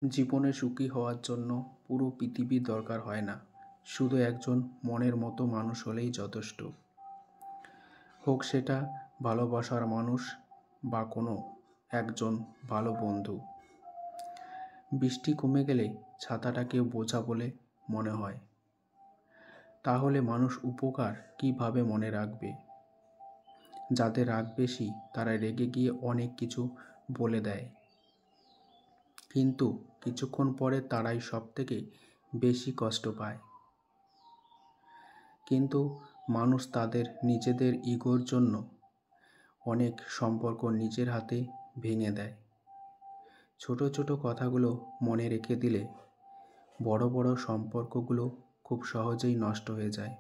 জীবনে সুখী হওয়ার জন্য পুরো পৃথিবীর দরকার হয় না, শুধু একজন মনের মতো মানুষ হলেই যথেষ্ট। হোক সেটা ভালোবাসার মানুষ বা কোনো একজন ভালো বন্ধু। বৃষ্টি কমে গেলে ছাতাটাকে বোঝা বলে মনে হয়, তাহলে মানুষ উপকার কিভাবে মনে রাখবে? যাদের রাগ বেশি তারা রেগে গিয়ে অনেক কিছু বলে দেয়, কিন্তু কিছুক্ষণ পরে তারাই সবথেকে বেশি কষ্ট পায়। কিন্তু মানুষ তাদের নিজেদের ইগোর জন্য অনেক সম্পর্ক নিজের হাতে ভেঙে দেয়। ছোট ছোট কথাগুলো মনে রেখে দিলে বড় বড় সম্পর্কগুলো খুব সহজেই নষ্ট হয়ে যায়।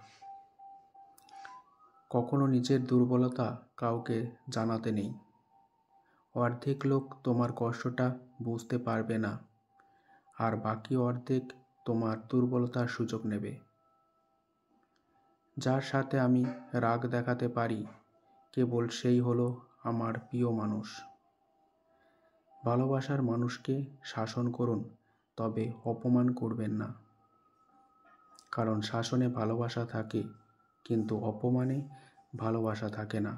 কখনো নিজের দুর্বলতা কাউকে জানাতে নেই। অর্ধেক লোক তোমার কষ্টটা বুঝতে পারবে না, আর বাকি অর্ধেক তোমার দুর্বলতার সুযোগ নেবে। যার সাথে আমি রাগ দেখাতে পারি কেবল সেই হলো আমার প্রিয় মানুষ। ভালোবাসার মানুষকে শাসন করুন, তবে অপমান করবেন না। কারণ শাসনে ভালোবাসা থাকে, কিন্তু অপমানে ভালোবাসা থাকে না।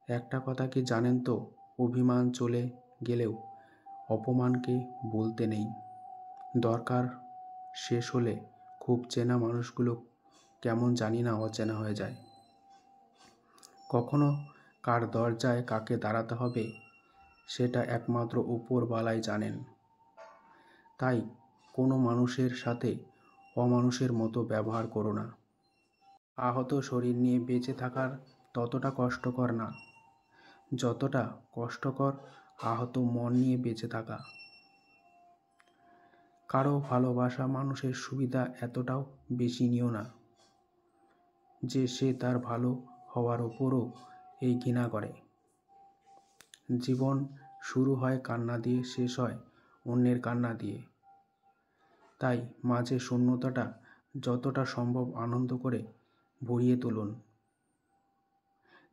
একটা কথা কি জানেন তো, অভিমান চলে গেলেও অপমানকে ভুলতে নেই। দরকার শেষ হলে খুব চেনা মানুষগুলো কেমন জানি না অচেনা হয়ে যায়। কখনো কার দরজায় কাকে দাঁড়াতে হবে সেটা একমাত্র উপরওয়ালাই জানেন। তাই কোনো মানুষের সাথে অমানুষের মতো ব্যবহার করো না। আহত শরীর নিয়ে বেঁচে থাকার ততটা কষ্টকর না, যতটা কষ্টকর আহত মন নিয়ে বেঁচে থাকা। কারো ভালোবাসা মানুষের সুবিধা এতটাও বেশি নিও না যে সে তার ভালো হওয়ার ওপরও এই ঘৃণা করে। জীবন শুরু হয় কান্না দিয়ে, শেষ হয় অন্যের কান্না দিয়ে। তাই মাঝে শূন্যতাটা যতটা সম্ভব আনন্দ করে ভরিয়ে তুলুন।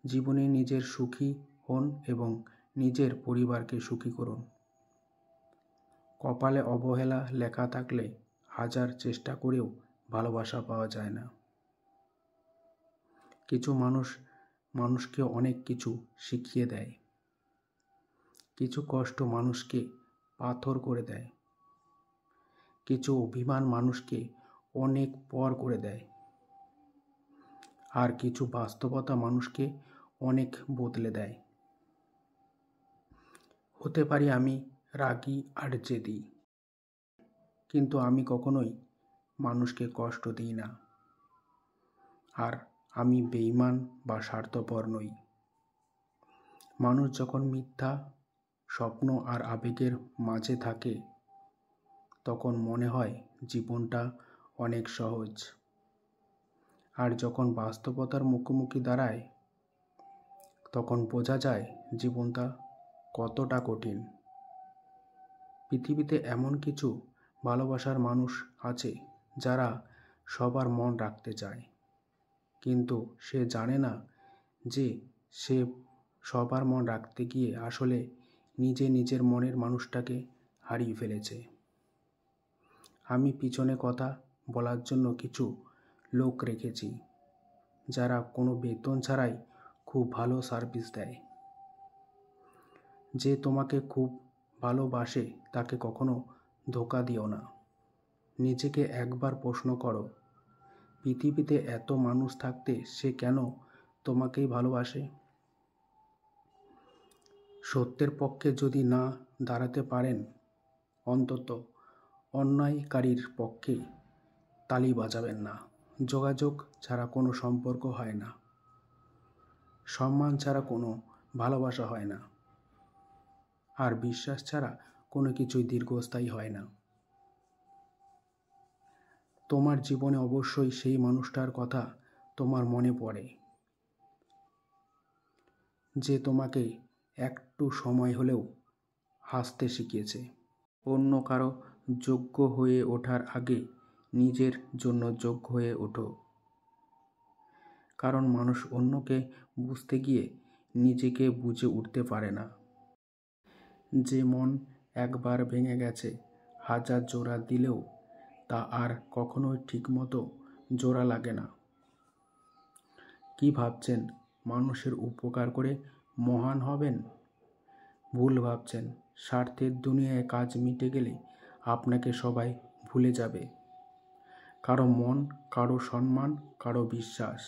জীবনে নিজের সুখী হন এবং নিজের পরিবারকে সুখী করুন। কপালে অবহেলা লেখা থাকলে হাজার চেষ্টা করেও ভালোবাসা পাওয়া যায় না। কিছু মানুষ মানুষকে অনেক কিছু শিখিয়ে দেয়, কিছু কষ্ট মানুষকে পাথর করে দেয়, কিছু অভিমান মানুষকে অনেক পর করে দেয়, আর কিছু বাস্তবতা মানুষকে অনেক বদলে দেয়। হতে পারি আমি রাগী আর জেদি, কিন্তু আমি কখনোই মানুষকে কষ্ট দিই না। আর আমি বেঈমান বা স্বার্থপর নই। মানুষ যখন মিথ্যা স্বপ্ন আর আবেগের মাঝে থাকে তখন মনে হয় জীবনটা অনেক সহজ, আর যখন বাস্তবতার মুখোমুখি দাঁড়ায় তখন বোঝা যায় জীবনটা কতটা কঠিন। পৃথিবীতে এমন কিছু ভালোবাসার মানুষ আছে যারা সবার মন রাখতে চায়, কিন্তু সে জানে না যে সে সবার মন রাখতে গিয়ে আসলে নিজের মনের মানুষটাকে হারিয়ে ফেলেছে। আমি পিছনে কথা বলার জন্য কিছু লোক রেখেছি যারা কোনো বেতন ছাড়াই খুব ভালো সার্ভিস দেয়। যে তোমাকে খুব ভালোবাসে তাকে কখনো ধোঁকা দিও না। নিজেকে একবার প্রশ্ন করো, পৃথিবীতে এত মানুষ থাকতে সে কেন তোমাকেই ভালোবাসে? সত্যের পক্ষে যদি না দাঁড়াতে পারেন, অন্তত অন্যায়কারীর পক্ষে তালি বাজাবেন না। যোগাযোগ ছাড়া কোনো সম্পর্ক হয় না, সম্মান ছাড়া কোনো ভালোবাসা হয় না, আর বিশ্বাস ছাড়া কোনো কিছুই দীর্ঘস্থায়ী হয় না। তোমার জীবনে অবশ্যই সেই মানুষটার কথা তোমার মনে পড়ে, যে তোমাকে একটু সময় হলেও হাসতে শিখিয়েছে। অন্য কারো যোগ্য হয়ে ওঠার আগে নিজের জন্য যোগ্য হয়ে ওঠো। কারণ মানুষ অন্যকে বুঝতে গিয়ে নিজেকে বুঝে উঠতে পারে না। যে মন একবার ভেঙে গেছে, হাজার জোড়া দিলেও তা আর কখনোই ঠিকমতো জোড়া লাগে না। কি ভাবছেন মানুষের উপকার করে মহান হবেন? ভুল ভাবছেন। স্বার্থের দুনিয়ায় কাজ মিটে গেলে আপনাকে সবাই ভুলে যাবে। কারো মন, কারো সম্মান, কারো বিশ্বাস,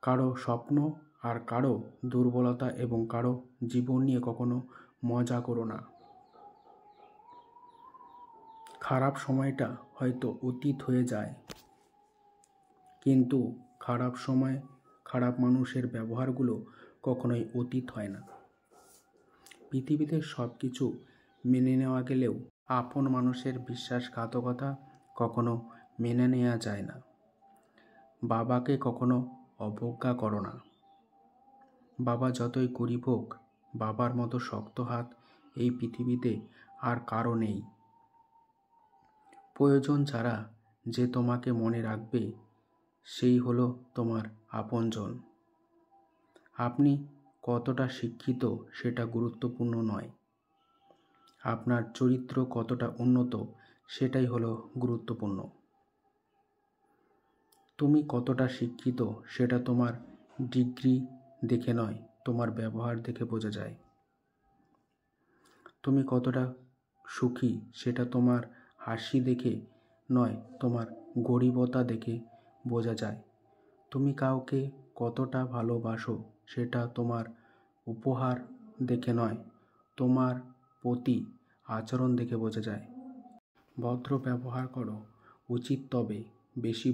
কারো স্বপ্ন আর কারো দুর্বলতা এবং কারো জীবন নিয়ে কখনো মজা করো না। খারাপ সময়টা হয়তো অতীত হয়ে যায়, কিন্তু খারাপ সময়, খারাপ মানুষের ব্যবহারগুলো কখনোই অতীত হয় না। পৃথিবীতে সব কিছু মেনে নেওয়া গেলেও আপন মানুষের বিশ্বাসঘাতকতা কখনো মেনে নেওয়া যায় না। বাবাকে কখনো অবজ্ঞা করো না। বাবা যতই গরিব হোক, বাবার মতো শক্ত হাত এই পৃথিবীতে আর কারো নেই। প্রয়োজন ছাড়া যে তোমাকে মনে রাখবে সেই হলো তোমার আপনজন। আপনি কতটা শিক্ষিত সেটা গুরুত্বপূর্ণ নয়, আপনার চরিত্র কতটা উন্নত সেটাই হলো গুরুত্বপূর্ণ। তুমি কতটা শিক্ষিত সেটা তোমার ডিগ্রি দেখে নয়, তোমার ব্যবহার দেখে বোঝা যায়। তুমি কতটা সুখী সেটা তোমার হাসি দেখে নয়, তোমার গরিবতা দেখে বোঝা যায়। তুমি কাউকে কতটা ভালোবাসো সেটা তোমার উপহার দেখে নয়, তোমার প্রতি আচরণ দেখে বোঝা যায়। ভদ্র ব্যবহার করো, উচিত তবে বেশি